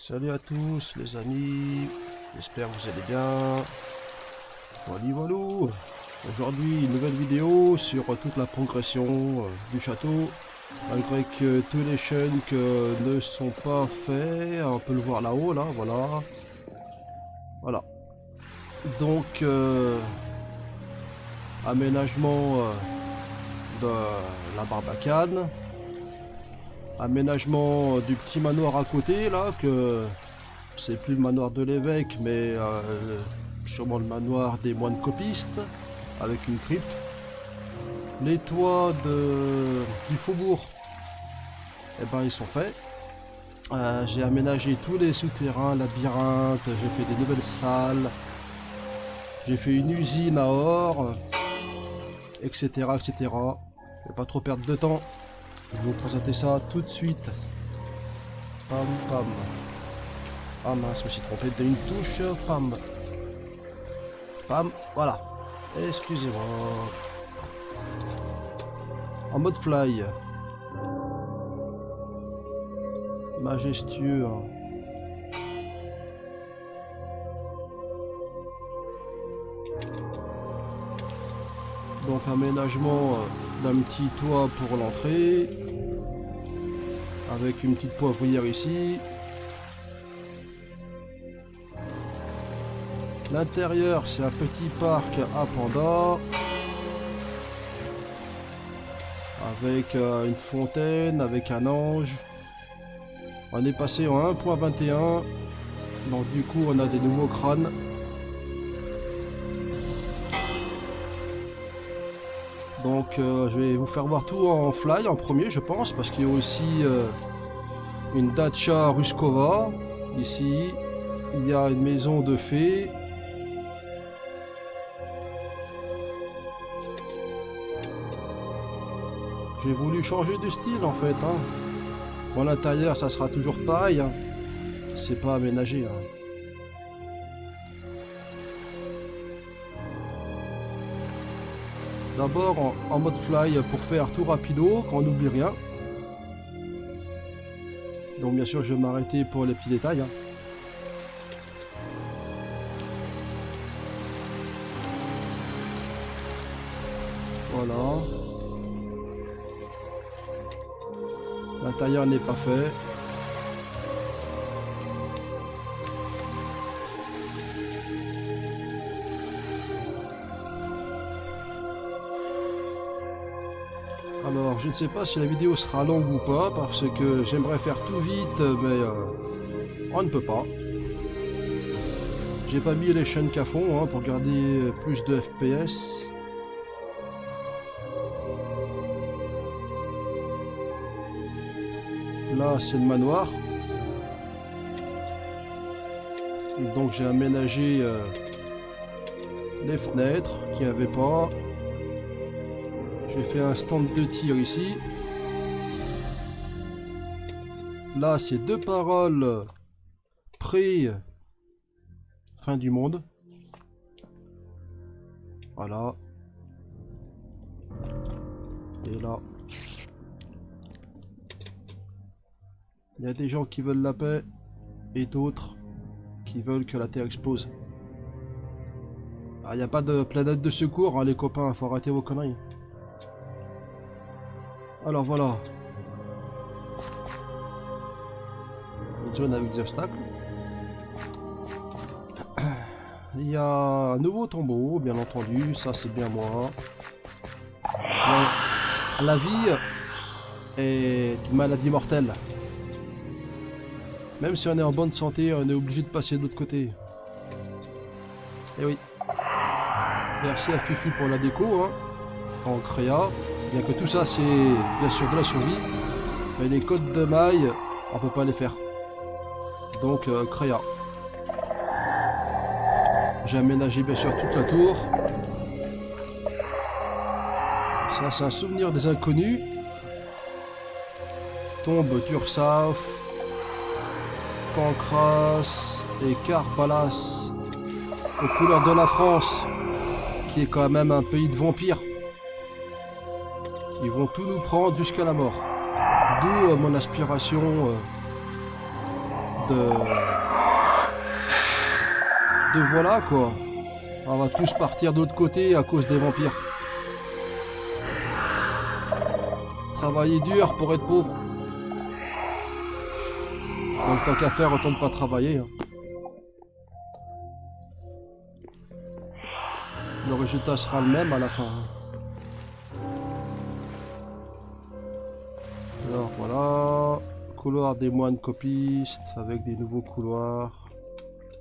Salut à tous les amis, j'espère que vous allez bien. Voilà. Aujourd'hui une nouvelle vidéo sur toute la progression du château. Malgré que tous les chaînes ne sont pas faits, on peut le voir là-haut, là, voilà. Voilà. Donc aménagement de la Barbacane. Aménagement du petit manoir à côté là, que c'est plus le manoir de l'évêque mais sûrement le manoir des moines copistes avec une crypte. Les toits du faubourg, eh ben ils sont faits. J'ai aménagé tous les souterrains, labyrinthes, j'ai fait des nouvelles salles, j'ai fait une usine à or, etc. etc. Je vais pas trop perdre de temps. Je vais vous présenter ça tout de suite. Pam pam. Ah mince, je me suis trompé d'une touche. Pam. Pam. Voilà. Excusez-moi. En mode fly. Majestueux. Donc aménagement d'un petit toit pour l'entrée, avec une petite poivrière ici. L'intérieur c'est un petit parc à pandas, avec une fontaine, avec un ange. On est passé en 1.21, donc du coup on a des nouveaux crânes. Donc je vais vous faire voir tout en fly en premier je pense, parce qu'il y a aussi une Dacia Ruskova ici, il y a une maison de fées. J'ai voulu changer de style en fait, hein. Bon, l'intérieur ça sera toujours pareil, hein. C'est pas aménagé, hein. D'abord en mode fly pour faire tout rapido, qu'on n'oublie rien. Donc bien sûr je vais m'arrêter pour les petits détails, hein. Voilà. L'intérieur n'est pas fait. Alors, je ne sais pas si la vidéo sera longue ou pas, parce que j'aimerais faire tout vite, mais on ne peut pas. J'ai pas mis les chaînes qu'à fond, hein, pour garder plus de FPS. Là, c'est le manoir. Donc, j'ai aménagé les fenêtres qu'il n'y avait pas. J'ai fait un stand de tir ici. Là, c'est deux paroles pré fin du monde. Voilà. Et là, il y a des gens qui veulent la paix et d'autres qui veulent que la Terre explose. Ah, il n'y a pas de planète de secours, hein, les copains, faut arrêter vos conneries. Alors voilà. Une zone avec des obstacles. Il y a un nouveau tombeau, bien entendu, ça c'est bien moi. La vie est une maladie mortelle. Même si on est en bonne santé, on est obligé de passer de l'autre côté. Et oui. Merci à Fufu pour la déco, hein, en créa. Bien que tout ça c'est bien sûr de la survie, mais les codes de maille on peut pas les faire. Donc créa. J'ai aménagé bien sûr toute la tour. Ça c'est un souvenir des inconnus. Tombe d'Ursaf, Pancras et Carbalas, aux couleurs de la France, qui est quand même un pays de vampires. Ils vont tout nous prendre jusqu'à la mort. D'où mon aspiration de voilà quoi. On va tous partir de l'autre côté à cause des vampires. Travailler dur pour être pauvre. Donc tant qu'à faire, autant de pas travailler. Hein. Le résultat sera le même à la fin. Alors voilà, couloir des moines copistes avec des nouveaux couloirs,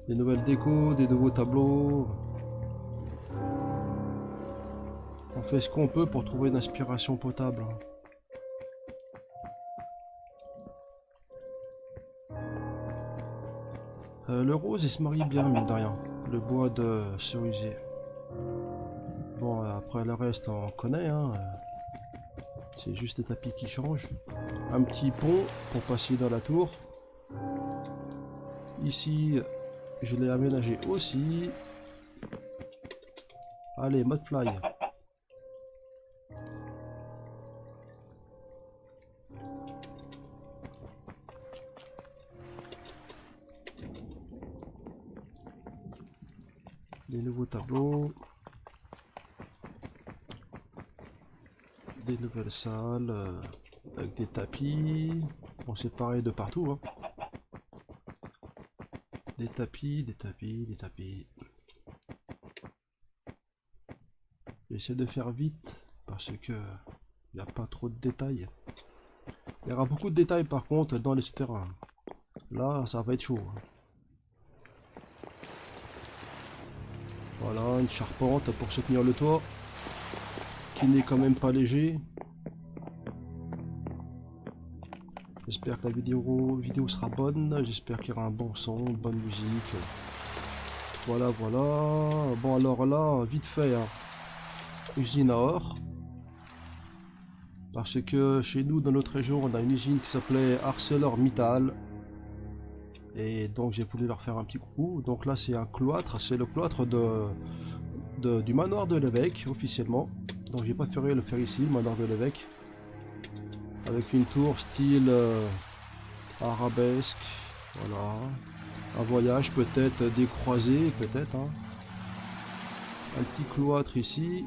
des nouvelles décos, des nouveaux tableaux. On fait ce qu'on peut pour trouver une inspiration potable. Le rose il se marie bien mine de rien, le bois de cerisier. Bon après le reste on connaît hein. C'est juste les tapis qui changent. Un petit pont pour passer dans la tour. Ici, je l'ai aménagé aussi. Allez, mode fly. Des nouveaux tableaux. Des nouvelles salles avec des tapis. Bon, c'est pareil de partout. Hein. Des tapis, des tapis, des tapis. J'essaie de faire vite parce que il n'y a pas trop de détails. Il y aura beaucoup de détails par contre dans les souterrains. Là, ça va être chaud. Hein. Voilà, une charpente pour soutenir le toit. Qui n'est quand même pas léger. J'espère que la vidéo sera bonne. J'espère qu'il y aura un bon son, une bonne musique. Voilà, voilà. Bon alors là, vite fait, hein. Usine à or. Parce que chez nous, dans notre région, on a une usine qui s'appelait ArcelorMittal. Et donc j'ai voulu leur faire un petit coucou. Donc là c'est un cloître, c'est le cloître du manoir de l'évêque officiellement. Donc j'ai préféré le faire ici, le manoir de l'évêque. Avec une tour style arabesque. Voilà. Un voyage peut-être, des croisées peut-être. Hein. Un petit cloître ici.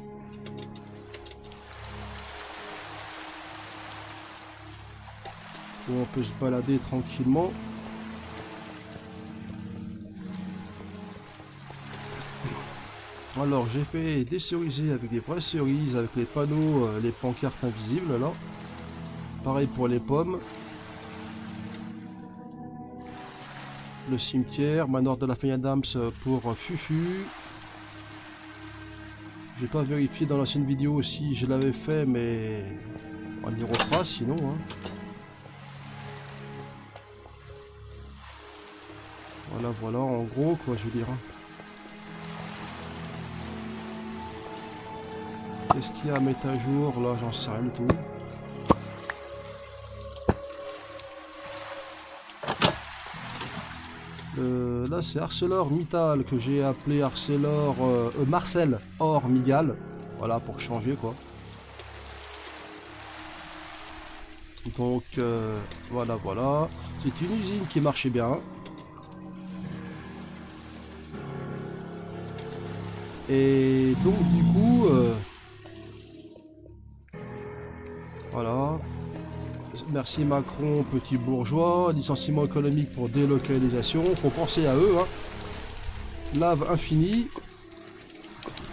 Où on peut se balader tranquillement. Alors j'ai fait des cerisiers avec des vraies cerises, avec les panneaux, les pancartes invisibles là. Pareil pour les pommes. Le cimetière, manoir de la famille Adams pour Fufu. J'ai pas vérifié dans l'ancienne vidéo si je l'avais fait, mais on y refera sinon. Hein. Voilà, voilà, en gros quoi je veux dire. Qu'est-ce qu'il y a à mettre à jour là, j'en sais rien du tout. Là c'est ArcelorMittal que j'ai appelé Marcel Or Migal. Voilà pour changer quoi. Donc voilà voilà. C'est une usine qui marchait bien. Et donc du coup voilà. Merci Macron, petit bourgeois, licenciement économique pour délocalisation, faut penser à eux. Hein. Lave infinie,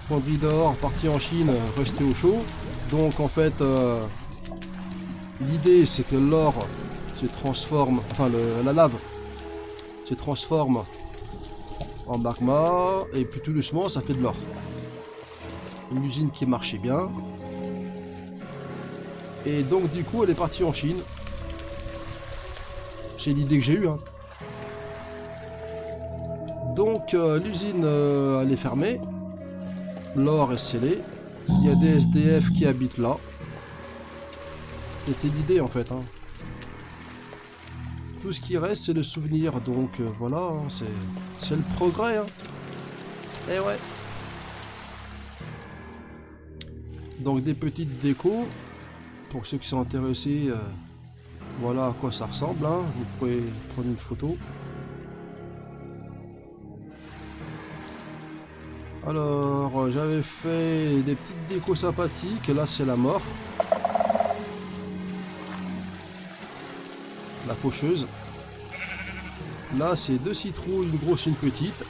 fonderie d'or, parti en Chine, resté au chaud. Donc en fait, l'idée c'est que l'or se transforme, enfin la lave se transforme en magma, et puis tout doucement ça fait de l'or. Une usine qui marchait bien. Et donc du coup elle est partie en Chine. C'est l'idée que j'ai eue. Hein. Donc l'usine elle est fermée. L'or est scellé. Il y a des SDF qui habitent là. C'était l'idée en fait. Hein. Tout ce qui reste c'est le souvenir. Donc voilà, hein, c'est le progrès. Hein. Et ouais. Donc des petites décos. Pour ceux qui sont intéressés, voilà à quoi ça ressemble. Hein. Vous pouvez prendre une photo. Alors, j'avais fait des petites décos sympathiques, et là c'est la mort. La faucheuse. Là c'est 2 citrouilles, une grosse et une petite.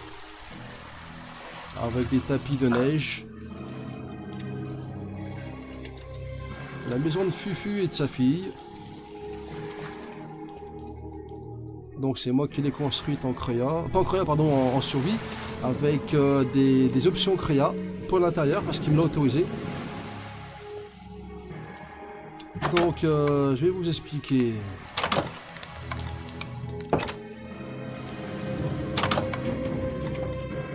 Avec des tapis de neige. La maison de Fufu et de sa fille. Donc c'est moi qui l'ai construite en créa. Pas en créa, pardon, en survie. Avec des options créa pour l'intérieur parce qu'il me l'a autorisé. Donc je vais vous expliquer.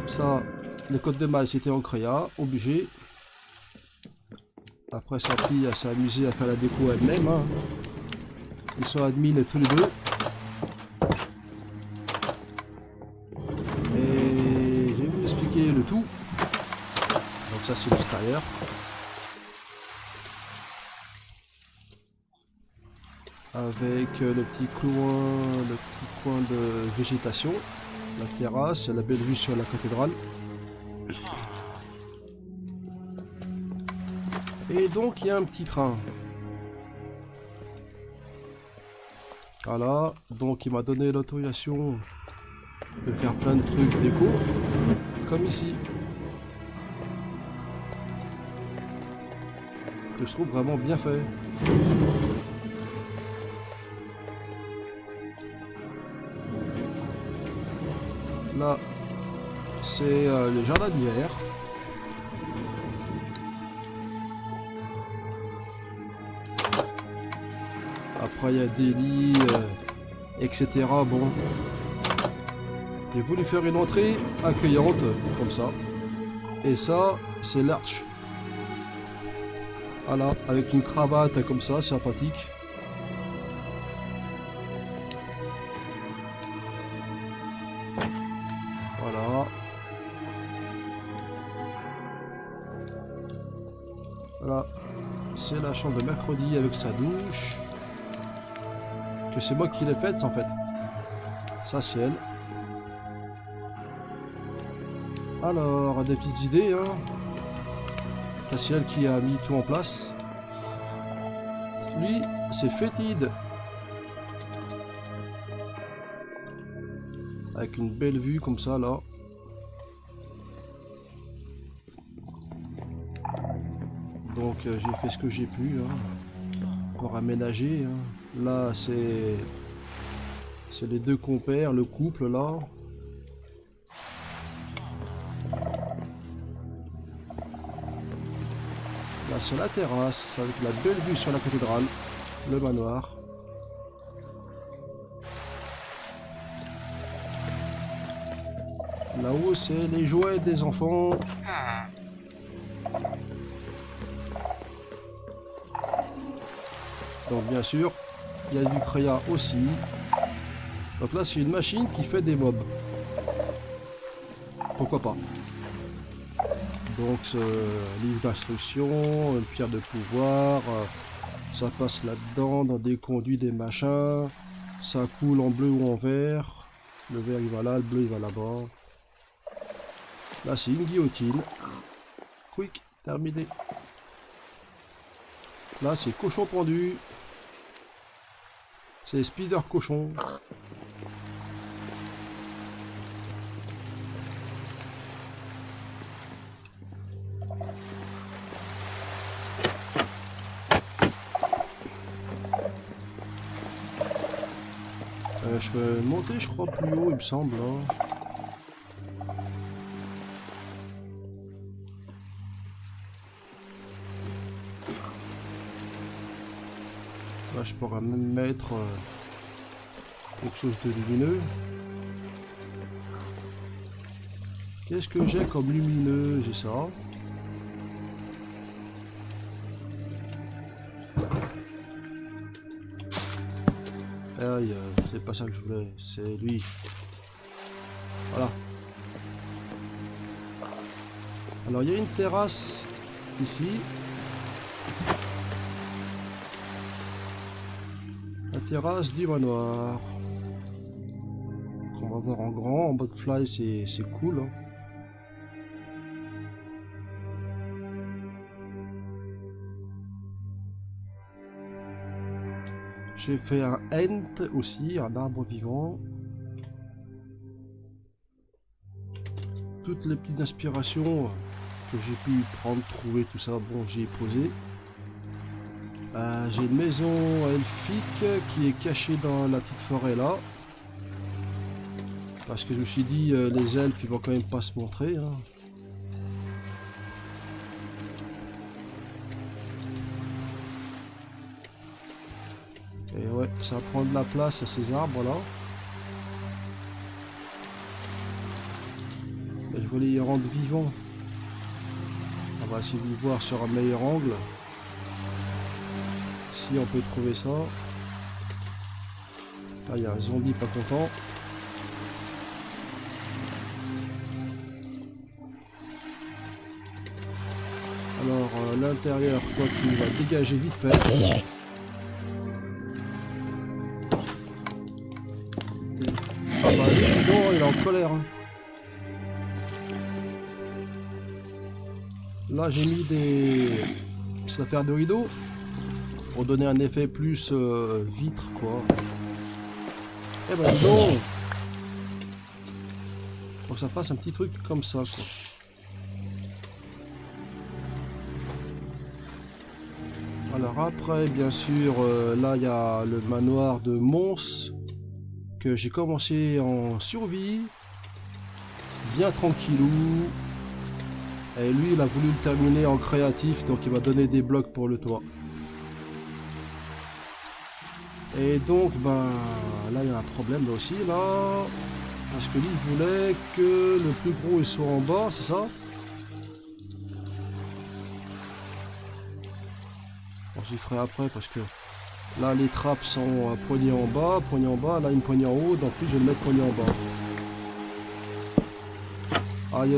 Ça, le code de maille c'était en créa, obligé. Après sa fille elle s'est amusée à faire la déco elle-même. Hein. Ils sont admins tous les deux. Et je vais vous expliquer le tout. Donc ça c'est l'extérieur. Avec le petit coin de végétation. La terrasse, la belle vue sur la cathédrale. Et donc il y a un petit train. Voilà, donc il m'a donné l'autorisation de faire plein de trucs déco, comme ici. Que je trouve vraiment bien fait. Là, c'est le jardin d'hiver. Après, il y a des lits, etc. Bon, j'ai voulu faire une entrée accueillante, comme ça. Et ça, c'est l'arche. Voilà, avec une cravate comme ça, sympathique. Voilà. Voilà, c'est la chambre de mercredi avec sa douche. Que c'est moi qui l'ai faite en fait. Ça c'est elle. Alors, des petites idées, hein. Ça c'est elle qui a mis tout en place. Lui, c'est fétide. Avec une belle vue comme ça là. Donc j'ai fait ce que j'ai pu hein, pour aménager. Hein. Là c'est les deux compères, le couple là. Là c'est la terrasse avec la belle vue sur la cathédrale, le manoir. Là-haut c'est les jouets des enfants. Donc bien sûr, il y a du créa aussi. Donc là c'est une machine qui fait des mobs. Pourquoi pas. Donc livre d'instruction, une pierre de pouvoir, ça passe là-dedans dans des conduits, des machins. Ça coule en bleu ou en vert. Le vert il va là, le bleu il va là-bas. Là c'est une guillotine. Quick, terminé. Là c'est cochon pendu. C'est Spider Cochon. Je peux monter, je crois, plus haut, il me semble. Hein. Là, je pourrais même mettre quelque chose de lumineux. Qu'est-ce que j'ai comme lumineux? J'ai ça. Aïe, c'est pas ça que je voulais, c'est lui. Voilà. Alors, il y a une terrasse ici. La terrasse du manoir. On va voir en grand, en mode fly, c'est cool. Hein. J'ai fait un Ent aussi, un arbre vivant. Toutes les petites inspirations que j'ai pu prendre, trouver, tout ça, bon, j'y ai posé. J'ai une maison elfique qui est cachée dans la petite forêt là. Parce que je me suis dit, les elfes, ils vont quand même pas se montrer. Hein. Et ouais, ça prend de la place à ces arbres là. Et je voulais y rendre vivant. On va essayer de voir sur un meilleur angle. Si on peut trouver ça. Là, il y a un zombie pas content. Alors, l'intérieur, quoi qu'il va dégager vite fait. Ah bah, lui, non, il est en colère. Hein. Là, j'ai mis des affaires de rideau pour donner un effet plus vitre, quoi. Eh ben, dis donc. Faut que ça fasse un petit truc comme ça, quoi. Alors après, bien sûr, là il y a le manoir de Mons que j'ai commencé en survie, bien tranquillou. Et lui, il a voulu le terminer en créatif, donc il va donner des blocs pour le toit. Et donc, ben là il y a un problème là aussi, là, parce que lui il voulait que le plus gros il soit en bas, c'est ça? Bon, j'y ferai après parce que là les trappes sont poignées en bas, là une poignée en haut, donc lui je vais le mettre poignée en bas. Aïe.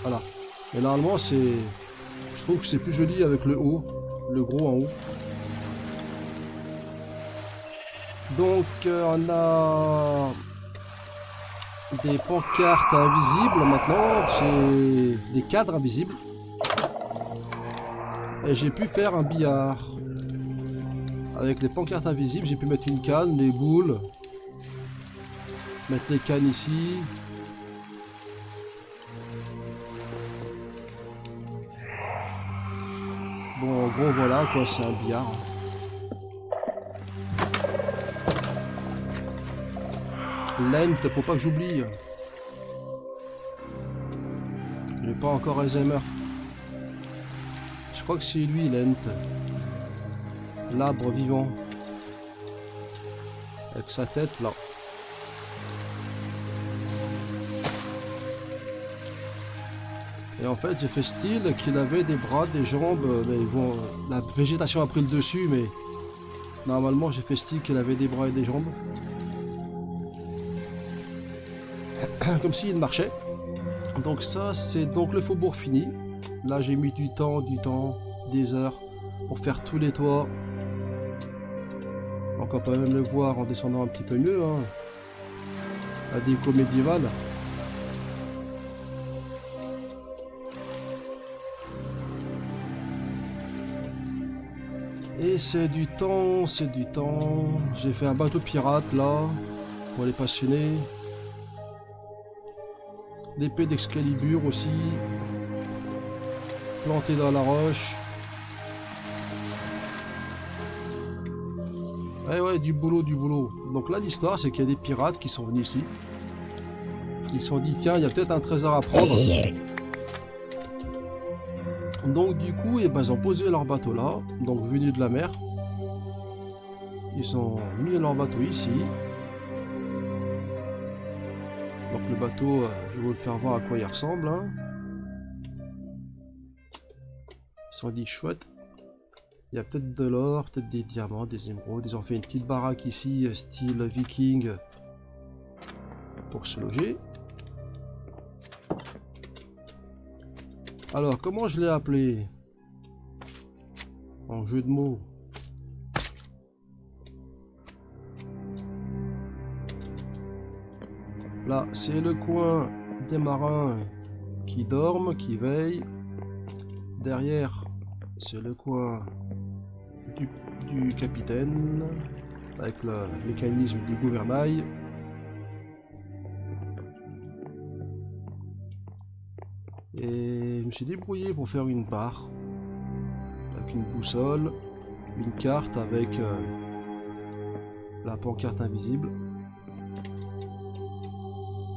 Voilà. Et normalement c'est... Je trouve que c'est plus joli avec le haut, le gros en haut. Donc on a des pancartes invisibles maintenant, c'est des cadres invisibles. Et j'ai pu faire un billard. Avec les pancartes invisibles, j'ai pu mettre une canne, les boules. Mettre les cannes ici. Bon, en gros, voilà quoi, c'est un billard. Lent, faut pas que j'oublie. J'ai pas encore Alzheimer. Je crois que c'est lui, Lent. L'arbre vivant. Avec sa tête là. Et en fait, j'ai fait style qu'il avait des bras, des jambes, mais bon, la végétation a pris le dessus, mais normalement j'ai fait style qu'il avait des bras et des jambes. Comme s'il marchait. Donc ça, c'est donc le faubourg fini. Là, j'ai mis du temps, des heures pour faire tous les toits. Donc on peut même le voir en descendant un petit peu mieux. Hein. La déco médiévale. Et c'est du temps, c'est du temps. J'ai fait un bateau pirate là, pour les passionnés. L'épée d'Excalibur aussi. Plantée dans la roche. Ouais, du boulot, du boulot. Donc là, l'histoire, c'est qu'il y a des pirates qui sont venus ici. Ils se sont dit, tiens, il y a peut-être un trésor à prendre. Donc du coup, eh ben, ils ont posé leur bateau là, donc venu de la mer. Ils ont mis leur bateau ici. Donc le bateau, je vais vous le faire voir à quoi il ressemble. Hein. Ils se sont dit chouette. Il y a peut-être de l'or, peut-être des diamants, des émeraudes. Ils ont fait une petite baraque ici, style viking, pour se loger. Alors, comment je l'ai appelé? En jeu de mots. Là, c'est le coin des marins qui dorment, qui veillent. Derrière, c'est le coin du capitaine, avec le mécanisme du gouvernail. Et je me suis débrouillé pour faire une barre, avec une boussole, une carte avec la pancarte invisible.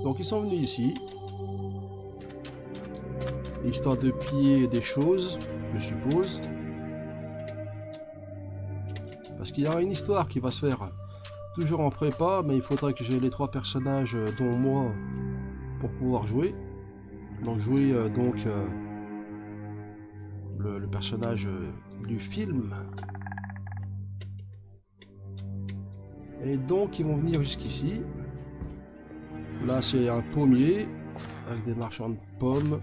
Donc ils sont venus ici, histoire de piller des choses, je suppose. Parce qu'il y a une histoire qui va se faire toujours en prépa, mais il faudrait que j'ai les 3 personnages, dont moi, pour pouvoir jouer. Donc jouer le personnage du film. Et donc ils vont venir jusqu'ici. Là c'est un pommier avec des marchands de pommes.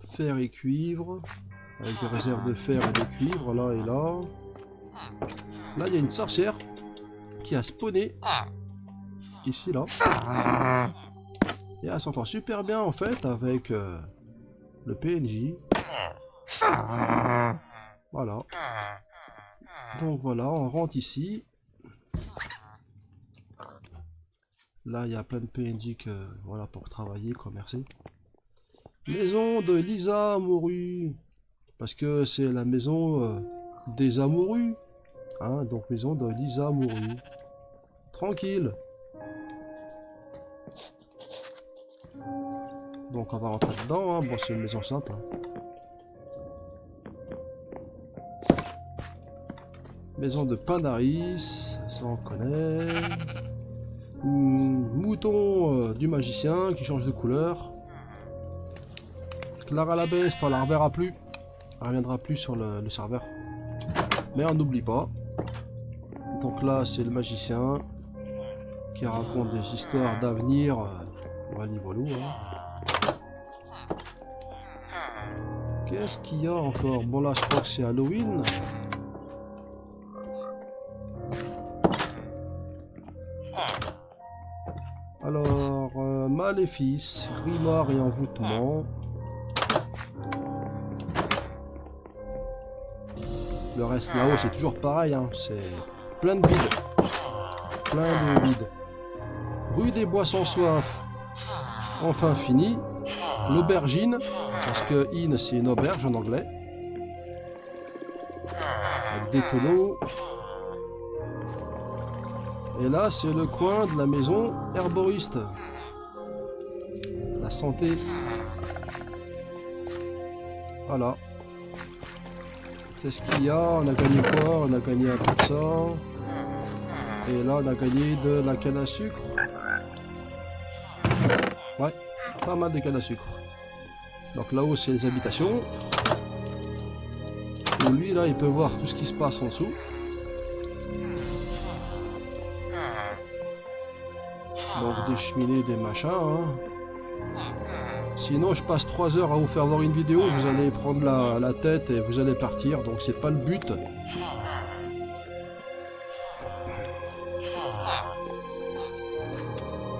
Fer et cuivre. Avec des réserves de fer et de cuivre là et là. Là il y a une sorcière qui a spawné. Ici là. Et elle s'entend super bien en fait avec le PNJ. Voilà. Donc voilà, on rentre ici. Là il y a plein de PNJ que, voilà, pour travailler, commercer. Maison de Lisa Mouru. Parce que c'est la maison des amoureux. Hein, donc maison de Lisa Mouru. Tranquille. Donc on va rentrer dedans, hein. Bon c'est une maison simple. Hein. Maison de Pandaris, ça on connaît. Mouton du magicien qui change de couleur. Clara la Beste, on la reverra plus. Elle reviendra plus sur le serveur. Mais on n'oublie pas. Donc là c'est le magicien qui raconte des histoires d'avenir. Voilà, hein. Qu'est-ce qu'il y a encore? Bon là je crois que c'est Halloween. Alors, maléfice, grimoire et envoûtement. Le reste là-haut c'est toujours pareil, hein. C'est plein de vide. Plein de vide. Rue des Bois sans soif. Enfin fini. L'aubergine, parce que in c'est une auberge en anglais. Avec des tonneaux. Et là c'est le coin de la maison herboriste. La santé. Voilà. C'est ce qu'il y a. On a gagné quoi? On a gagné un peu de ça. Et là on a gagné de la canne à sucre. Ouais. Pas mal de canne à sucre. Donc là-haut c'est les habitations. Et lui là il peut voir tout ce qui se passe en dessous. Donc des cheminées, des machins. Hein. Sinon je passe 3 heures à vous faire voir une vidéo. Vous allez prendre la tête et vous allez partir. Donc c'est pas le but.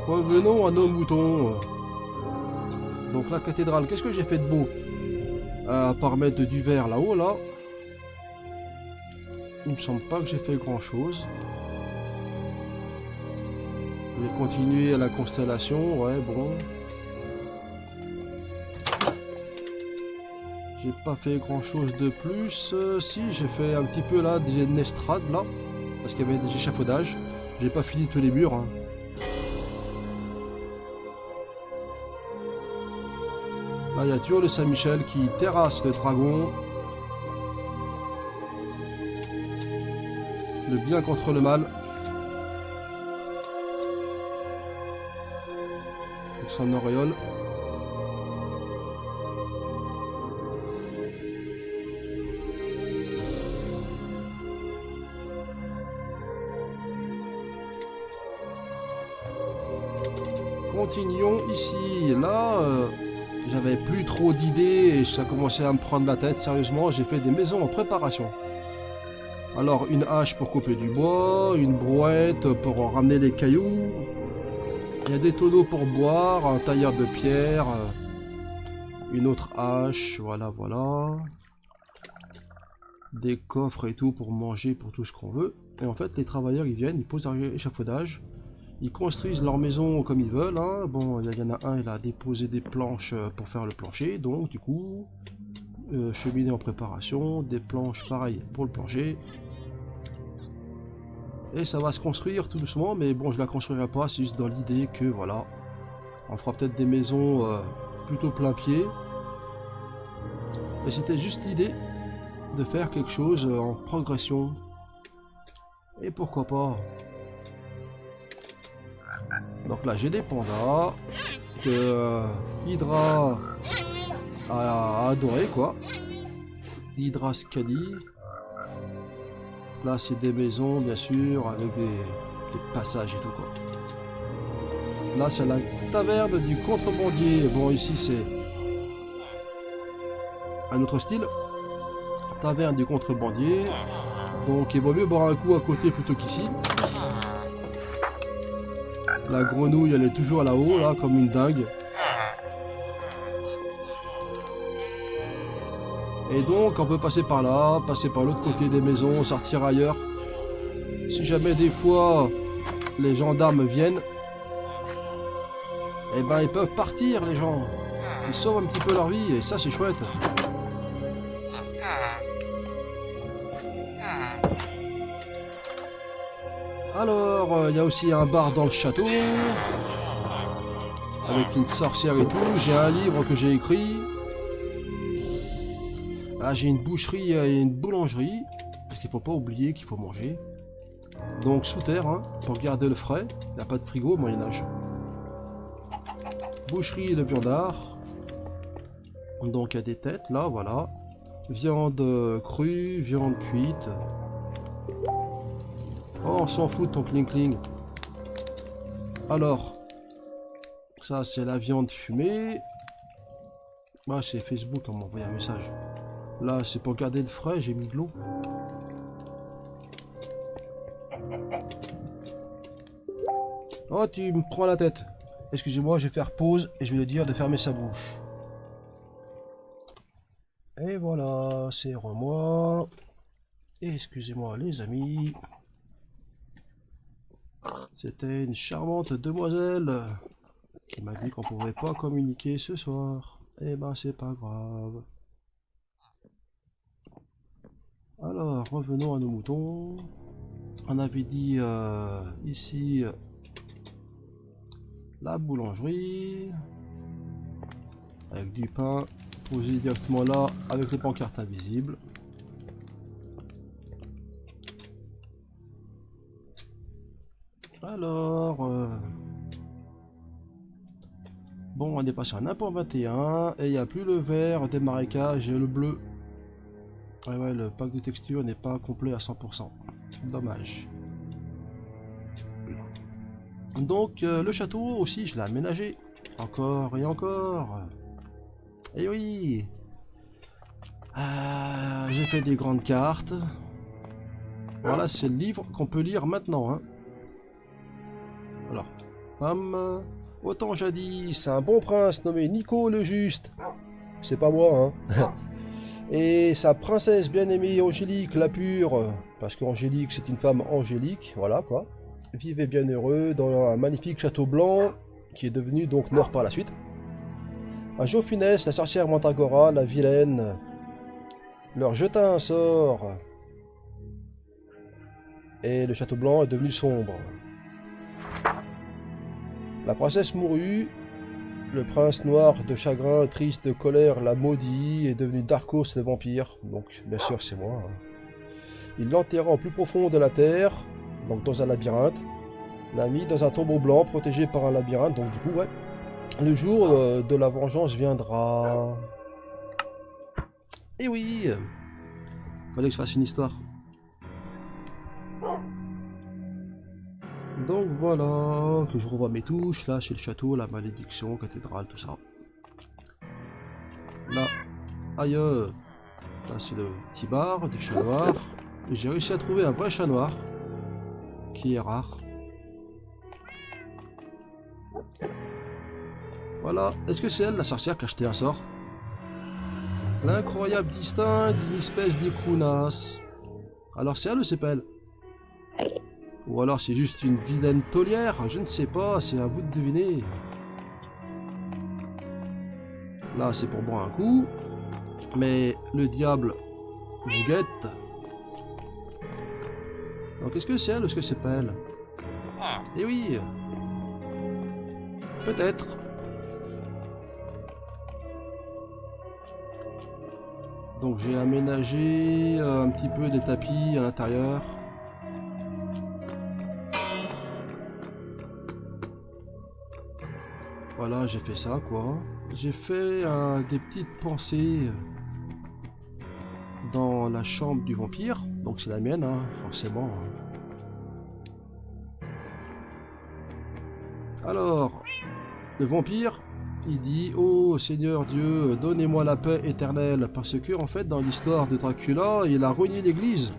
Revenons à nos moutons. Donc la cathédrale, qu'est-ce que j'ai fait de beau? À part mettre du verre là-haut, là. Il me semble pas que j'ai fait grand-chose. Je vais continuer à la constellation, ouais, bon. J'ai pas fait grand-chose de plus. Si, j'ai fait un petit peu là, des estrades, là. Parce qu'il y avait des échafaudages. J'ai pas fini tous les murs, hein. Là, il y a toujours le Saint-Michel qui terrasse le dragon. Le bien contre le mal. Avec son auréole. Continuons ici. Là... j'avais plus trop d'idées et ça commençait à me prendre la tête, sérieusement, j'ai fait des maisons en préparation. Alors une hache pour couper du bois, une brouette pour ramener les cailloux, il y a des tonneaux pour boire, un tailleur de pierre, une autre hache, voilà, voilà. des coffres et tout pour manger, pour tout ce qu'on veut. Et en fait, les travailleurs, ils viennent, ils posent leur échafaudage, ils construisent leur maison comme ils veulent. Hein. Bon, il y en a un, il a déposé des planches pour faire le plancher, donc du coup, cheminée en préparation, des planches pareil pour le plancher. Et ça va se construire tout doucement, mais bon, je la construirai pas, c'est juste dans l'idée que voilà, on fera peut-être des maisons plutôt plein pied. Et c'était juste l'idée de faire quelque chose en progression. Et pourquoi pas. Donc là, j'ai des pandas que Hydra a adoré, quoi. Hydra Scali. Là, c'est des maisons, bien sûr, avec des passages et tout, quoi. Là, c'est la taverne du contrebandier. Bon, ici, c'est un autre style. Taverne du contrebandier. Donc, il vaut mieux boire un coup à côté plutôt qu'ici. La grenouille, elle est toujours là-haut, là, comme une dingue. Et donc, on peut passer par là, passer par l'autre côté des maisons, sortir ailleurs. Si jamais des fois, les gendarmes viennent, eh ben, ils peuvent partir, les gens. Ils sauvent un petit peu leur vie, et ça, c'est chouette. Alors, il y a aussi un bar dans le château, avec une sorcière et tout. J'ai un livre que j'ai écrit. Là, j'ai une boucherie et une boulangerie, parce qu'il faut pas oublier qu'il faut manger. Donc sous terre, hein, pour garder le frais. Il n'y a pas de frigo au Moyen-Âge. Boucherie de viandard. Donc il y a des têtes, là, voilà. Viande crue, viande cuite. Oh, on s'en fout de ton cling-cling. Alors, ça c'est la viande fumée. Ah, c'est Facebook, on m'a envoyé un message. Là, c'est pour garder le frais, j'ai mis de l'eau. Oh, tu me prends la tête. Excusez-moi, je vais faire pause et je vais lui dire de fermer sa bouche. Et voilà, c'est moi. Excusez-moi les amis. C'était une charmante demoiselle qui m'a dit qu'on pouvait pas communiquer ce soir. Eh ben c'est pas grave. Alors revenons à nos moutons. On avait dit ici la boulangerie avec du pain posé directement là avec les pancartes invisibles. Alors bon, on est passé en 1.21 et il n'y a plus le vert des marécages et le bleu. Ouais, le pack de texture n'est pas complet à 100%. Dommage. Donc le château aussi, je l'ai aménagé. Encore et encore. Et oui. J'ai fait des grandes cartes. Voilà, c'est le livre qu'on peut lire maintenant. Hein. Alors, autant jadis, un bon prince nommé Nico le Juste. C'est pas moi, hein. Et sa princesse bien-aimée Angélique la Pure, parce qu'Angélique c'est une femme angélique, voilà quoi, vivaient bien heureux dans un magnifique château blanc, qui est devenu donc noir par la suite. Un jour funeste, la sorcière Mandragora, la vilaine, leur jeta un sort, et le château blanc est devenu sombre. La princesse mourut. Le prince noir de chagrin, triste de colère, l'a maudit, est devenu Darkos le vampire, donc bien sûr c'est moi. Hein. Il l'enterra au plus profond de la terre, donc dans un labyrinthe, l'a mis dans un tombeau blanc protégé par un labyrinthe, donc du coup ouais, le jour de la vengeance viendra. Et oui, fallait que je fasse une histoire. Donc voilà, que je revois mes touches, là chez le château, la malédiction, cathédrale, tout ça. Là, ailleurs, là c'est le petit bar du chat noir. J'ai réussi à trouver un vrai chat noir, qui est rare. Voilà, est-ce que c'est elle la sorcière qui a acheté un sort? L'incroyable distinct d'une espèce d'écrounasse. Alors c'est elle ou c'est pas elle? Ou alors c'est juste une vilaine taulière? Je ne sais pas, c'est à vous de deviner. Là c'est pour boire un coup. Mais le diable vous guette. Donc est-ce que c'est elle ou est-ce que c'est pas elle? Eh oui. Peut-être. Donc j'ai aménagé un petit peu des tapis à l'intérieur. Voilà, j'ai fait ça quoi. J'ai fait des petites pensées dans la chambre du vampire. Donc c'est la mienne, hein, forcément. Alors, le vampire, il dit « Oh Seigneur Dieu, donnez-moi la paix éternelle ». Parce que, en fait, dans l'histoire de Dracula, il a renié l'église.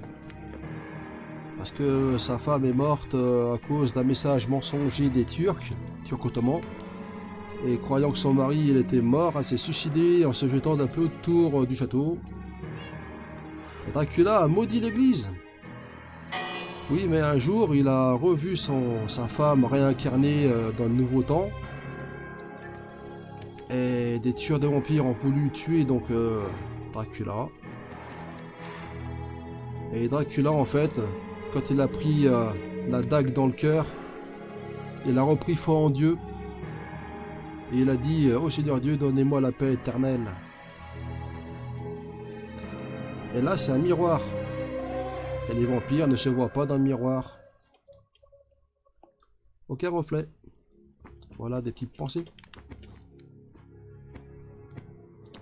Parce que sa femme est morte à cause d'un message mensonger des Turcs ottomans. Et croyant que son mari il était mort, elle s'est suicidée en se jetant d'un peu autour du château. Et Dracula a maudit l'église. Oui, mais un jour, il a revu sa femme réincarnée dans le nouveau temps. Et des tueurs de vampires ont voulu tuer donc Dracula. Et Dracula, en fait, quand il a pris la dague dans le cœur, il a repris foi en Dieu. Et il a dit « Oh Seigneur Dieu, donnez-moi la paix éternelle ». Et là, c'est un miroir. Et les vampires ne se voient pas dans le miroir. Aucun reflet. Voilà des petites pensées.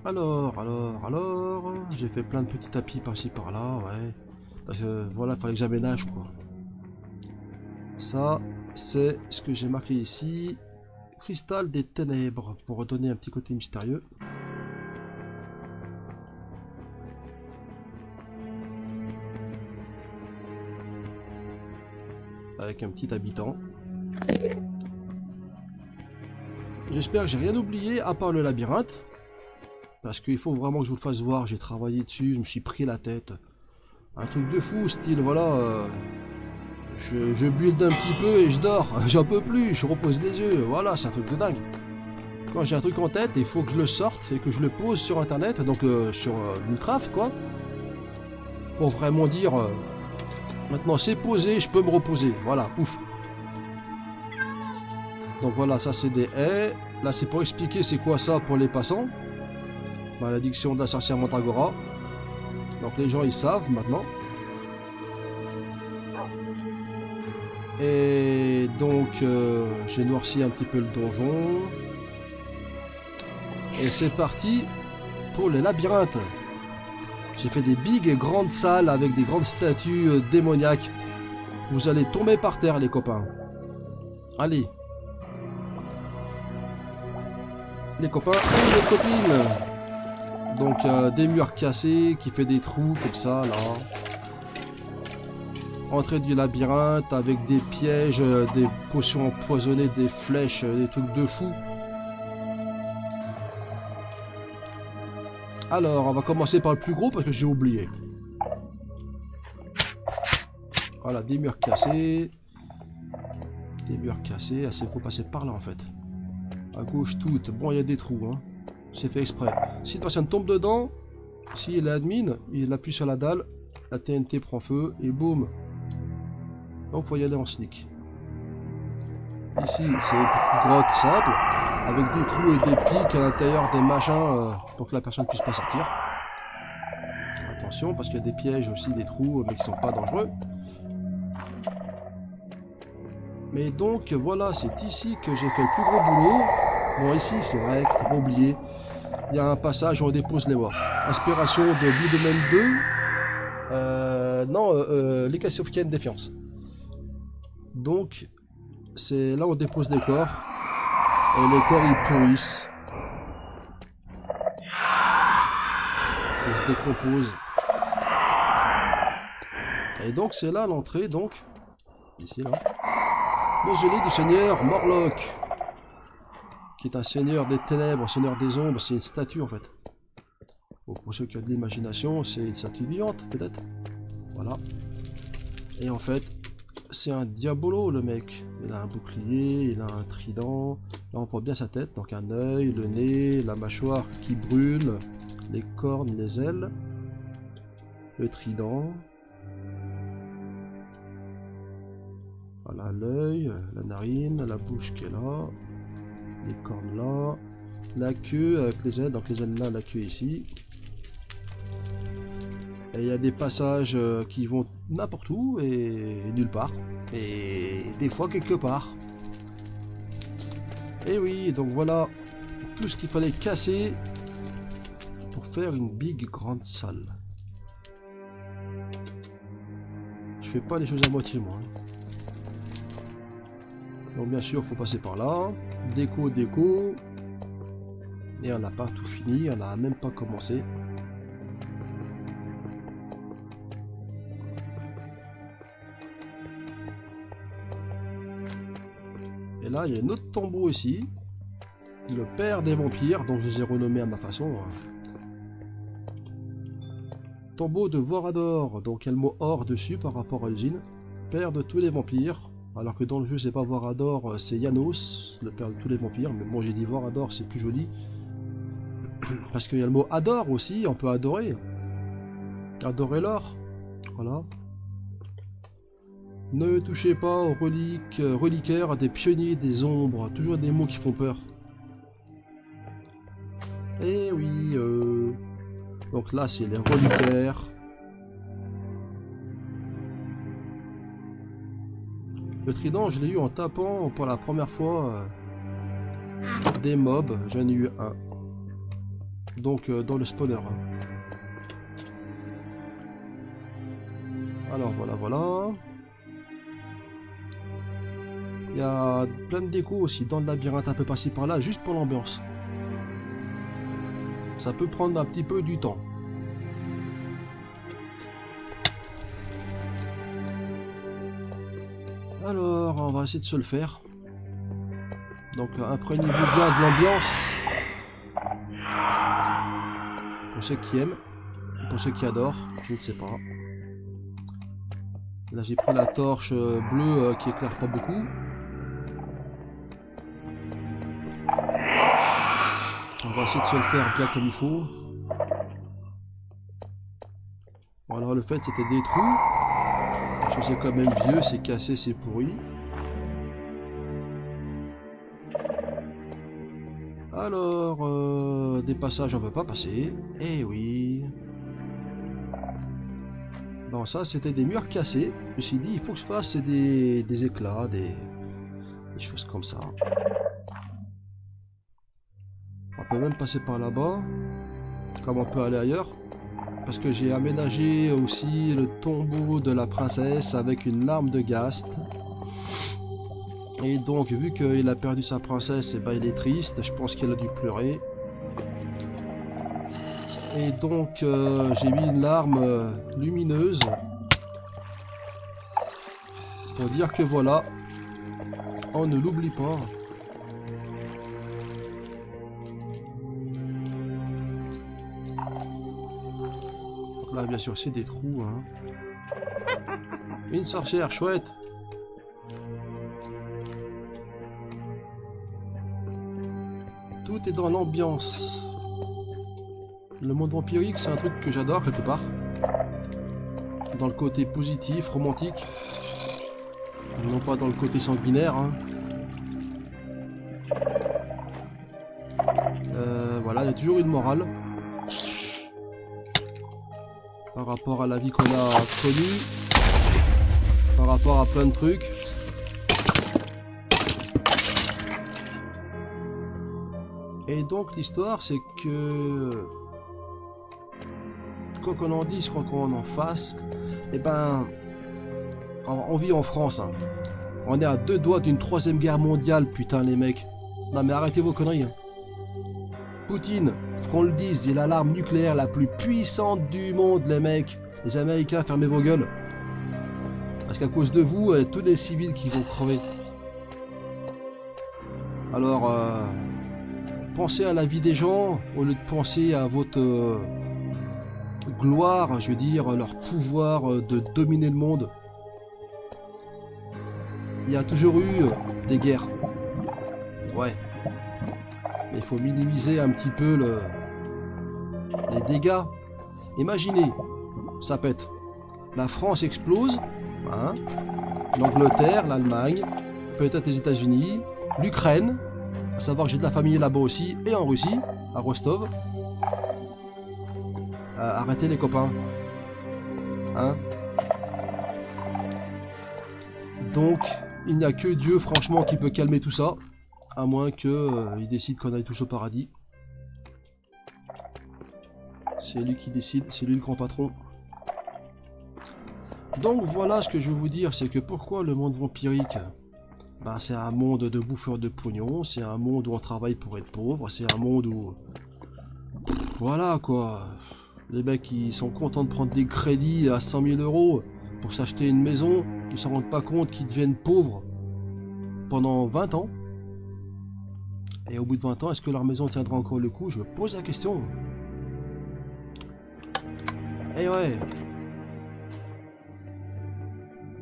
Alors, j'ai fait plein de petits tapis par-ci par-là, ouais. Parce que voilà, il fallait que j'aménage quoi. Ça, c'est ce que j'ai marqué ici. Cristal des ténèbres, pour redonner un petit côté mystérieux. Avec un petit habitant. J'espère que j'ai rien oublié à part le labyrinthe. Parce qu'il faut vraiment que je vous le fasse voir. J'ai travaillé dessus, je me suis pris la tête. Un truc de fou, style voilà. Je build un petit peu et je dors. J'en peux plus, je repose les yeux. Voilà, c'est un truc de dingue. Quand j'ai un truc en tête, il faut que je le sorte et que je le pose sur internet, donc sur Minecraft quoi. Pour vraiment dire maintenant c'est posé, je peux me reposer. Voilà, ouf. Donc voilà, ça c'est des haies. Là c'est pour expliquer c'est quoi ça pour les passants. Malédiction de la sorcière Mandragora. Donc les gens ils savent maintenant. Et donc j'ai noirci un petit peu le donjon. Et c'est parti pour le labyrinthe. J'ai fait des big et grandes salles avec des grandes statues démoniaques. Vous allez tomber par terre les copains. Allez. Les copains et les copines. Donc des murs cassés qui fait des trous comme ça là. Entrée du labyrinthe avec des pièges, des potions empoisonnées, des flèches, des trucs de fou. Alors, on va commencer par le plus gros parce que j'ai oublié. Voilà, des murs cassés. Des murs cassés. Il faut passer par là en fait. À gauche toute. Bon, il y a des trous. Hein. C'est fait exprès. Si une personne tombe dedans, s'il est admin, il appuie sur la dalle. La TNT prend feu et boum. Donc, il faut y aller en sneak. Ici, c'est une petite grotte simple. Avec des trous et des pics à l'intérieur des machins pour que la personne ne puisse pas sortir. Attention parce qu'il y a des pièges aussi, des trous mais qui sont pas dangereux. Mais donc voilà, c'est ici que j'ai fait le plus gros boulot. Bon ici c'est vrai qu'il ne faut pas oublier, il y a un passage où on dépose les morts. Inspiration de Blue Domain 2. Legacy of Kain Défiance. Donc c'est là où on dépose les corps. Et les corps ils pourrissent. Ils se décomposent. Et donc c'est là l'entrée donc. Ici là. Mausolée du seigneur Morlock. Qui est un seigneur des ténèbres, un seigneur des ombres, c'est une statue en fait. Bon, pour ceux qui ont de l'imagination, c'est une statue vivante, peut-être. Voilà. Et en fait, c'est un diabolo, le mec. Il a un bouclier, il a un trident. Là, on voit bien sa tête. Donc un œil, le nez, la mâchoire qui brûle, les cornes, les ailes, le trident. Voilà l'œil, la narine, la bouche qui est là, les cornes là, la queue avec les ailes, donc les ailes là, la queue ici. Et il y a des passages qui vont n'importe où et nulle part. Et des fois quelque part. Et oui, donc voilà tout ce qu'il fallait casser pour faire une big grande salle. Je fais pas les choses à moitié moi. Donc bien sûr, faut passer par là. Déco, déco. Et on n'a pas tout fini, on n'a même pas commencé. Et là, il y a un autre tombeau ici. Le père des vampires, dont je les ai renommés à ma façon. Tombeau de Vorador, donc il y a le mot or dessus par rapport à l'usine. Père de tous les vampires. Alors que dans le jeu, c'est pas Vorador, c'est Janos, le père de tous les vampires. Mais moi, j'ai dit Vorador, c'est plus joli. Parce qu'il y a le mot adore aussi, on peut adorer. Adorer l'or. Voilà. Ne touchez pas aux reliquaires des pionniers des ombres. Toujours des mots qui font peur. Eh oui, donc là, c'est les reliquaires. Le trident, je l'ai eu en tapant pour la première fois des mobs. J'en ai eu un. Donc dans le spawner. Alors voilà, voilà. Il y a plein de déco aussi dans le labyrinthe, un peu par-ci par-là, juste pour l'ambiance. Ça peut prendre un petit peu du temps. Alors, on va essayer de se le faire. Donc, imprégnez-vous bien de l'ambiance. Pour ceux qui aiment, pour ceux qui adorent, je ne sais pas. Là, j'ai pris la torche bleue qui éclaire pas beaucoup. On va essayer de se le faire bien comme il faut. Voilà, le fait c'était des trous. Parce que c'est quand même vieux, c'est cassé, c'est pourri. Alors, des passages on peut pas passer. Eh oui. Bon, ça c'était des murs cassés. Je me suis dit, il faut que je fasse des éclats, des choses comme ça. On peut même passer par là-bas, comme on peut aller ailleurs. Parce que j'ai aménagé aussi le tombeau de la princesse avec une larme de Ghast. Et donc, vu qu'il a perdu sa princesse, et ben, il est triste. Je pense qu'il a dû pleurer. Et donc, j'ai mis une larme lumineuse. Pour dire que voilà, on ne l'oublie pas. Là, bien sûr, c'est des trous. Hein. Une sorcière, chouette. Tout est dans l'ambiance. Le monde vampirique, c'est un truc que j'adore quelque part. Dans le côté positif, romantique. Non pas dans le côté sanguinaire. Hein. Voilà, il y a toujours une morale. Par rapport à la vie qu'on a connue, par rapport à plein de trucs. Et donc l'histoire c'est que, quoi qu'on en dise, quoi qu'on en fasse, et ben, on vit en France. Hein. On est à 2 doigts d'une 3e guerre mondiale, putain les mecs. Non mais arrêtez vos conneries. Hein. Poutine, faut qu'on le dise, il a l'arme nucléaire la plus puissante du monde, les mecs. Les Américains, fermez vos gueules. Parce qu'à cause de vous, tous les civils qui vont crever. Alors, pensez à la vie des gens, au lieu de penser à votre gloire, je veux dire, leur pouvoir de dominer le monde. Il y a toujours eu des guerres. Ouais. Mais il faut minimiser un petit peu les dégâts. Imaginez, ça pète. La France explose, hein, l'Angleterre, l'Allemagne, peut-être les États-Unis, l'Ukraine, à savoir que j'ai de la famille là-bas aussi, et en Russie, à Rostov. Arrêtez les copains. Hein? Donc, il n'y a que Dieu, franchement, qui peut calmer tout ça. À moins qu'il décide qu'on aille tous au paradis. C'est lui qui décide, c'est lui le grand patron. Donc voilà ce que je veux vous dire, c'est que pourquoi le monde vampirique? Ben, c'est un monde de bouffeurs de pognon, c'est un monde où on travaille pour être pauvre, c'est un monde où... Voilà quoi. Les mecs ils sont contents de prendre des crédits à 100 000 € pour s'acheter une maison, ils s'en rendent pas compte qu'ils deviennent pauvres pendant 20 ans. Et au bout de 20 ans, est-ce que leur maison tiendra encore le coup? Je me pose la question. Et ouais.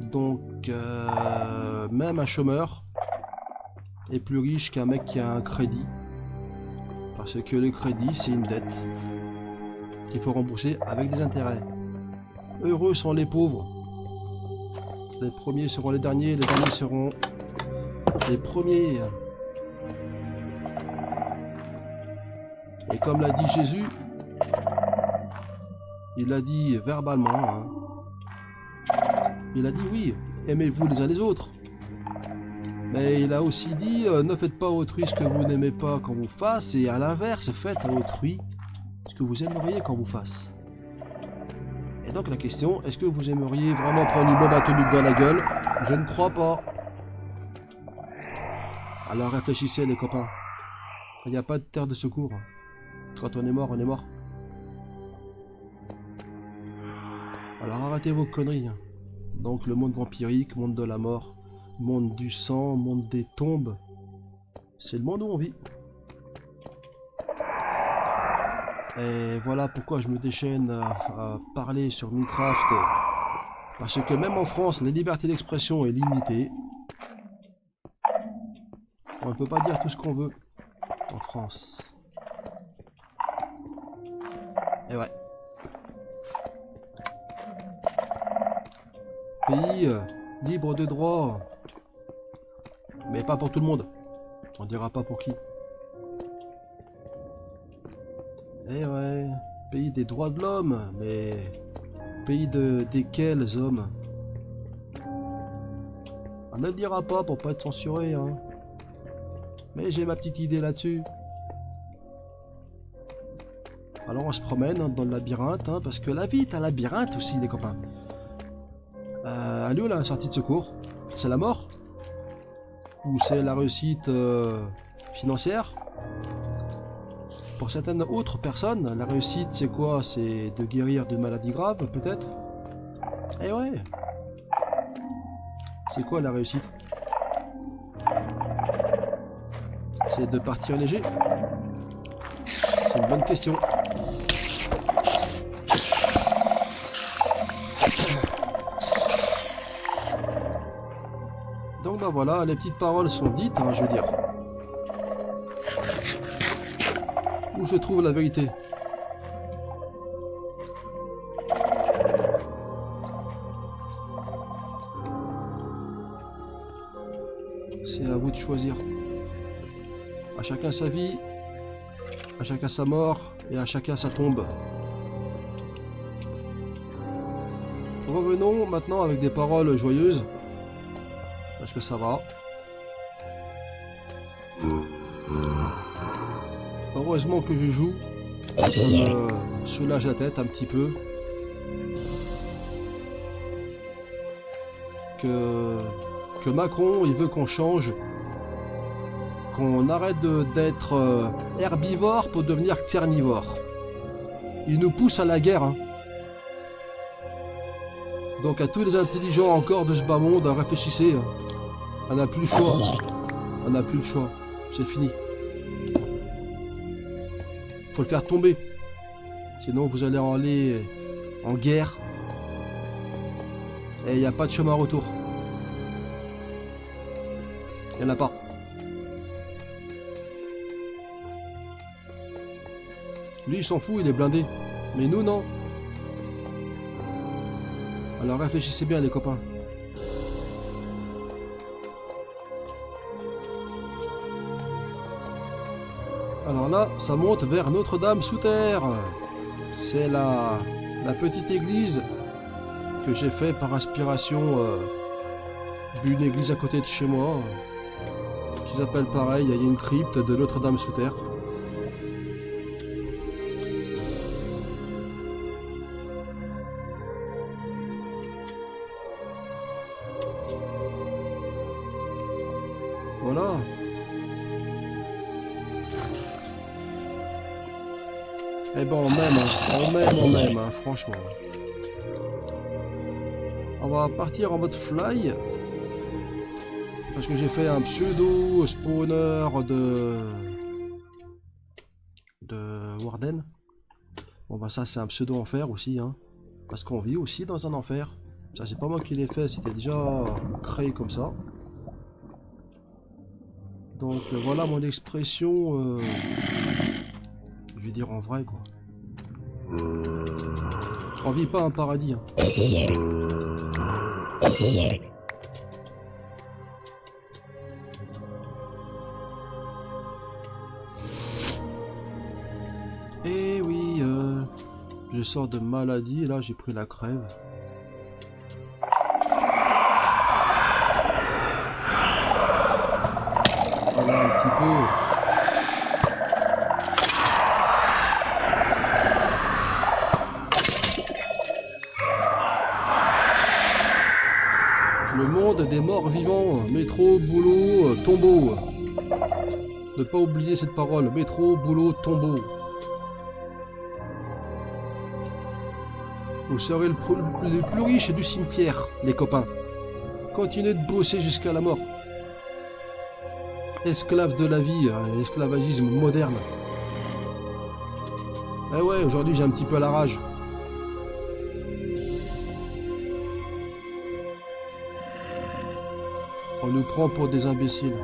Donc, même un chômeur est plus riche qu'un mec qui a un crédit. Parce que le crédit, c'est une dette qu'il faut rembourser avec des intérêts. Heureux sont les pauvres. Les premiers seront les derniers seront les premiers. Et comme l'a dit Jésus, il l'a dit verbalement, hein. Il a dit oui, aimez-vous les uns les autres. Mais il a aussi dit ne faites pas à autrui ce que vous n'aimez pas qu'on vous fasse, et à l'inverse, faites à autrui ce que vous aimeriez qu'on vous fasse. Et donc la question, est-ce que vous aimeriez vraiment prendre une bombe atomique dans la gueule? Je ne crois pas. Alors réfléchissez les copains. Il n'y a pas de terre de secours. Quand on est mort, on est mort. Alors arrêtez vos conneries. Donc le monde vampirique, monde de la mort, monde du sang, monde des tombes. C'est le monde où on vit. Et voilà pourquoi je me déchaîne à parler sur Minecraft. Parce que même en France, la liberté d'expression est limitée. On ne peut pas dire tout ce qu'on veut en France. Et ouais. Pays libre de droit. Mais pas pour tout le monde. On dira pas pour qui. Eh ouais. Pays des droits de l'homme. Mais pays desquels hommes? On ne le dira pas pour pas être censuré, hein. Mais j'ai ma petite idée là-dessus. Alors on se promène dans le labyrinthe, hein, parce que la vie est un labyrinthe aussi, les copains. Elle est où la sortie de secours? C'est la mort? Ou c'est la réussite financière? Pour certaines autres personnes, la réussite c'est quoi? C'est de guérir d'une maladie grave, peut-être? Eh ouais. C'est quoi la réussite? C'est de partir léger? C'est une bonne question. Donc bah voilà, les petites paroles sont dites, hein, je veux dire. Où se trouve la vérité? C'est à vous de choisir. À chacun sa vie, à chacun sa mort et à chacun sa tombe. Revenons maintenant avec des paroles joyeuses. Parce que ça va. Heureusement que je joue. Ça me soulage la tête un petit peu. Que Macron, il veut qu'on change. Qu'on arrête d'être herbivore pour devenir carnivore. Il nous pousse à la guerre. Hein. Donc à tous les intelligents encore de ce bas monde, réfléchissez. On n'a plus le choix. On n'a plus le choix. C'est fini. Faut le faire tomber. Sinon vous allez aller en guerre. Et il n'y a pas de chemin retour. Il n'y en a pas. Lui il s'en fout, il est blindé. Mais nous non. Alors réfléchissez bien les copains. Alors là, ça monte vers Notre-Dame sous terre. C'est la petite église que j'ai fait par inspiration d'une église à côté de chez moi. Qu'ils appellent pareil, il y a une crypte de Notre-Dame sous terre. Voilà. Eh ben on m'aime, hein, franchement. On va partir en mode fly. Parce que j'ai fait un pseudo spawner de Warden. Bon bah ça c'est un pseudo enfer aussi, hein. Parce qu'on vit aussi dans un enfer. Ça c'est pas moi qui l'ai fait, c'était déjà créé comme ça. Donc voilà mon expression. Je vais dire en vrai quoi. On vit pas un paradis. Hein. Et oui, je sors de maladie et là j'ai pris la crève. Voilà un petit peu. Le monde des morts vivants, métro, boulot, tombeau. Ne pas oublier cette parole, métro, boulot, tombeau. Vous serez le plus riche du cimetière, les copains. Continuez de bosser jusqu'à la mort. Esclave de la vie, esclavagisme moderne. Eh ouais, aujourd'hui j'ai un petit peu la rage. On nous prend pour des imbéciles.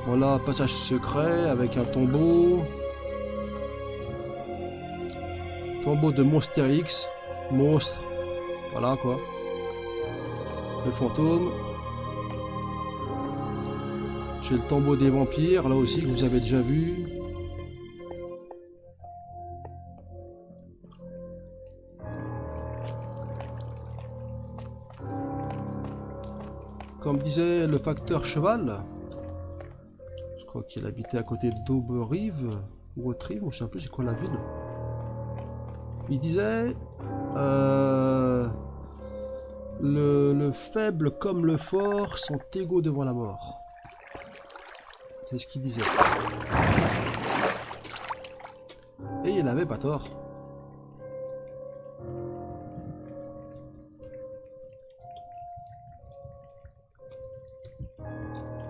Voilà, passage secret avec un tombeau. Tombeau de Monster X. Monstre. Voilà quoi. Le fantôme. J'ai le tombeau des vampires, là aussi, que vous avez déjà vu. Comme disait le facteur Cheval, je crois qu'il habitait à côté d'Auberive, ou Autrive, je ne sais plus c'est quoi la ville. Il disait le faible comme le fort sont égaux devant la mort. C'est ce qu'il disait. Et il n'avait pas tort.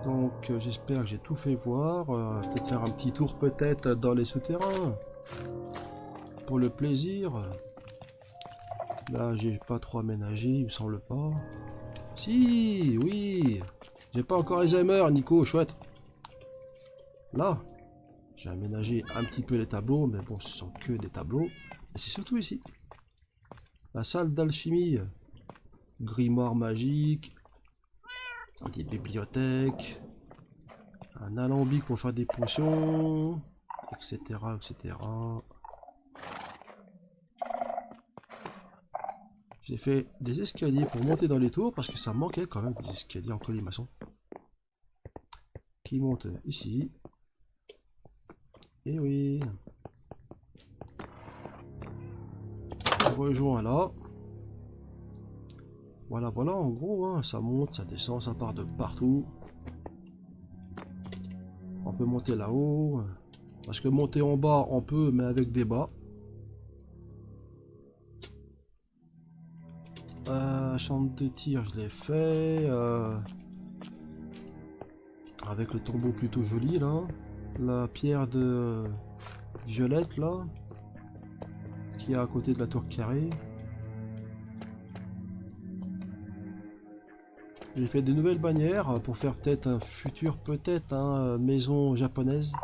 Donc j'espère que j'ai tout fait voir. Peut-être faire un petit tour peut-être dans les souterrains. Pour le plaisir. Là j'ai pas trop aménagé, il me semble pas. Si, oui. J'ai pas encore Alzheimer, Nico, chouette. Là, j'ai aménagé un petit peu les tableaux, mais bon, ce sont que des tableaux. Et c'est surtout ici. La salle d'alchimie. Grimoire magique. Des bibliothèques. Un alambic pour faire des potions. Etc. etc. J'ai fait des escaliers pour monter dans les tours parce que ça manquait quand même des escaliers entre les maçons. Qui montent ici. Et oui. On rejoint là. Voilà, voilà, en gros, hein, ça monte, ça descend, ça part de partout. On peut monter là-haut. Parce que monter en bas, on peut, mais avec des bas. Chambre de tir, je l'ai fait. Avec le tombeau plutôt joli, là. La pierre de violette, là. qu'il y a à côté de la tour carrée. J'ai fait des nouvelles bannières pour faire peut-être un futur, maison japonaise.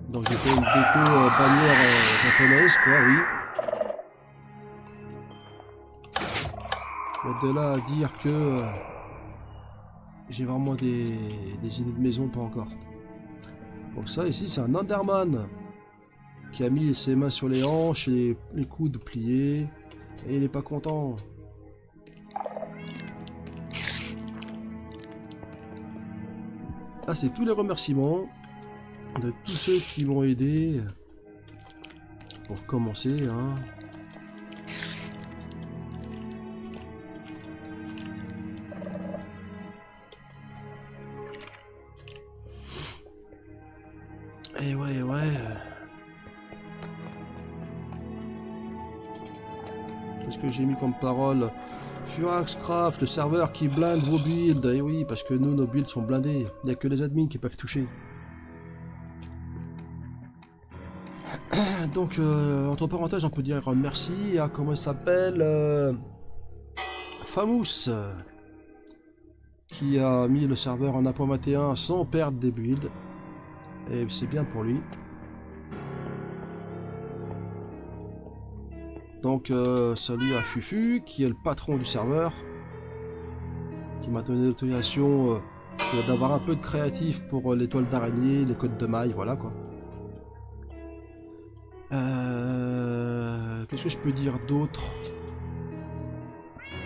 Donc j'ai fait une déco bannière japonaise, quoi, oui. Mais de là à dire que j'ai vraiment des idées de maison, pas encore. Donc ça ici c'est un Enderman qui a mis ses mains sur les hanches et les coudes pliés. Et il est pas content. Là c'est tous les remerciements de tous ceux qui m'ont aidé pour commencer, hein. Et ouais. Qu'est-ce que j'ai mis comme parole? Furaxcraft, le serveur qui blinde vos builds. Et oui, parce que nous, nos builds sont blindés. Il n'y a que les admins qui peuvent toucher. Donc, entre parenthèses, on peut dire merci à, comment il s'appelle, Famous, qui a mis le serveur en 1.21 sans perdre des builds. Et c'est bien pour lui. Donc, salut à Fufu, qui est le patron du serveur, qui m'a donné l'autorisation d'avoir un peu de créatif pour les toiles d'araignée, les côtes de maille, voilà quoi. Qu'est-ce que je peux dire d'autre?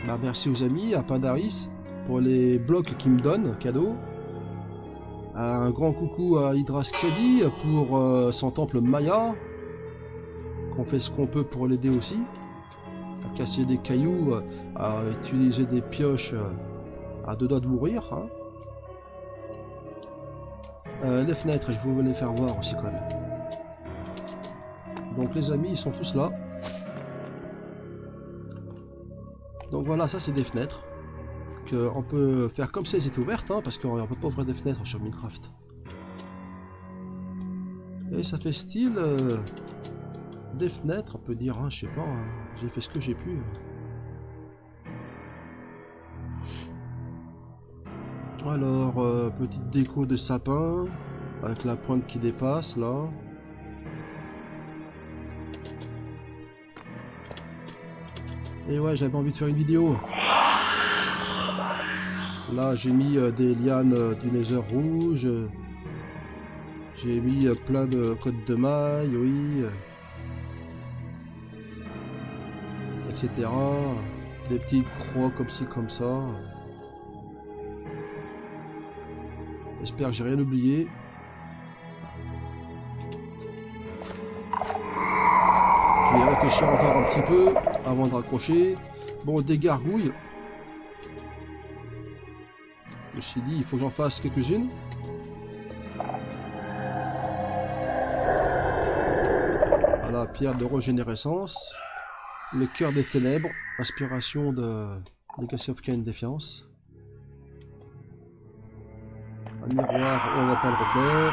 Bah, merci aux amis, à Pandaris, pour les blocs qu'ils me donnent, cadeau. Un grand coucou à Hydraskadi pour son temple Maya. Qu'on fait ce qu'on peut pour l'aider aussi. À casser des cailloux, à utiliser des pioches à 2 doigts de mourir. Hein. Les fenêtres, je vais vous les faire voir aussi quand même. Donc les amis, ils sont tous là. Donc voilà, ça c'est des fenêtres. On peut faire comme si elles étaient ouvertes, hein, parce qu'on ne peut pas ouvrir des fenêtres sur Minecraft. Et ça fait style des fenêtres, on peut dire, hein, je sais pas, hein, j'ai fait ce que j'ai pu. Alors, petite déco de sapin, avec la pointe qui dépasse, là. Et ouais, j'avais envie de faire une vidéo. Là, j'ai mis des lianes du nether rouge. J'ai mis plein de côtes de maille, oui. Etc. Des petites croix comme ci, comme ça. J'espère que j'ai rien oublié. Je vais réfléchir encore un petit peu avant de raccrocher. Bon, des gargouilles. Je me suis dit, il faut que j'en fasse quelques-unes. Voilà, pierre de régénérescence. Le cœur des ténèbres. Inspiration de Legacy of Kain Défiance. Un miroir, on n'a pas le reflet.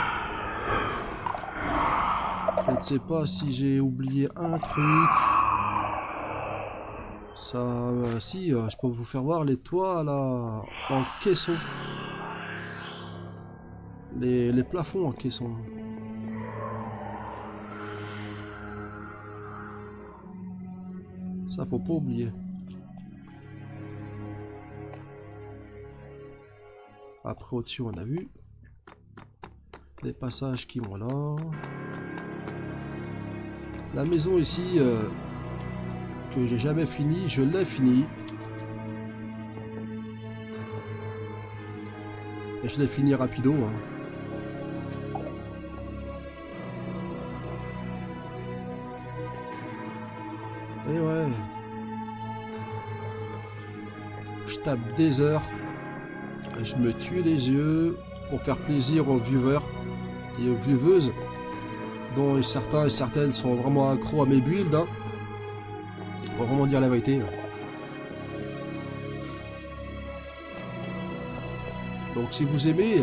Je ne sais pas si j'ai oublié un truc. Ça, si, je peux vous faire voir les toits là en caisson. Les plafonds en caisson. Ça, faut pas oublier. Après, au-dessus, on a vu des passages qui vont là. La maison ici, que j'ai jamais fini, je l'ai fini. Et je l'ai fini rapido. Hein. Et ouais. Je tape des heures. Et je me tue les yeux pour faire plaisir aux viewers et aux vieweuses, dont certains et certaines sont vraiment accros à mes builds. Hein. Faut vraiment dire la vérité. Donc si vous aimez,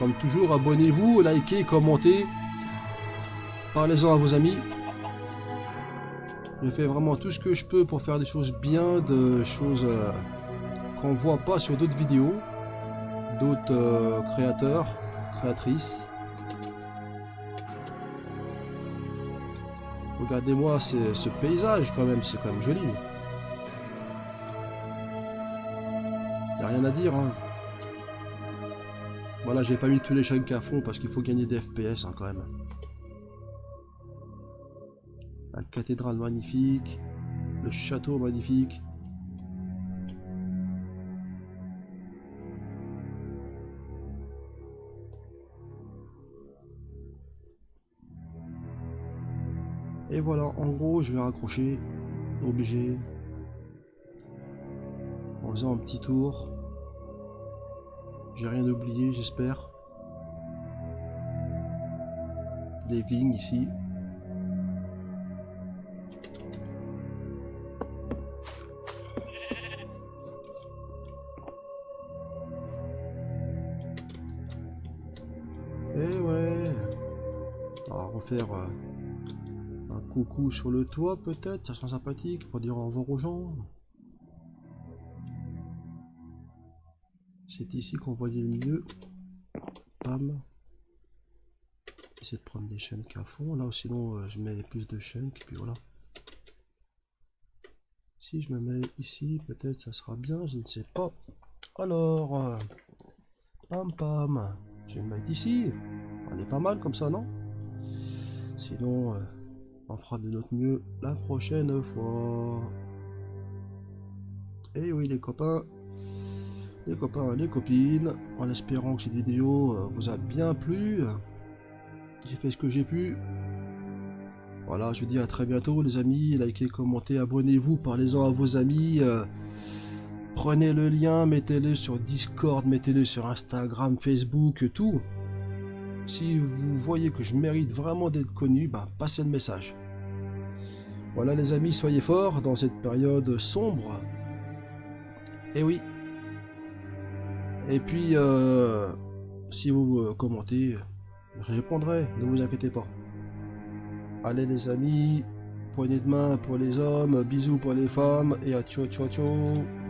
comme toujours, abonnez-vous, likez, commentez, parlez-en à vos amis. Je fais vraiment tout ce que je peux pour faire des choses bien, de choses qu'on voit pas sur d'autres vidéos, d'autres créateurs, créatrices. Regardez-moi ce paysage quand même, c'est quand même joli. Y a rien à dire, hein. Voilà, j'ai pas mis tous les chunks à fond parce qu'il faut gagner des FPS hein, quand même. La cathédrale magnifique, le château magnifique. Et voilà, en gros, je vais raccrocher, obligé, en faisant un petit tour. J'ai rien oublié, j'espère. Des vignes ici. Et ouais, on va refaire un coucou sur le toit peut-être, ça sera sympathique pour dire au revoir aux gens. C'est ici qu'on voyait le mieux. Pam. J'essaie de prendre des chunks à fond. Là, sinon, je mets plus de chunks. Et puis voilà. Si je me mets ici, peut-être ça sera bien. Je ne sais pas. Alors, pam pam. Je vais me mettre ici. On est pas mal comme ça, non? Sinon, on fera de notre mieux la prochaine fois. Et oui, les copains, les copines, en espérant que cette vidéo vous a bien plu. J'ai fait ce que j'ai pu. Voilà, je vous dis à très bientôt les amis. Likez, commentez, abonnez-vous, parlez-en à vos amis. Prenez le lien, mettez-le sur Discord, mettez-le sur Instagram, Facebook, tout. Si vous voyez que je mérite vraiment d'être connu, ben, passez le message. Voilà les amis, soyez forts dans cette période sombre. Et oui. Et puis, si vous commentez, je répondrai, ne vous inquiétez pas. Allez les amis, poignée de main pour les hommes, bisous pour les femmes, et à ciao ciao ciao.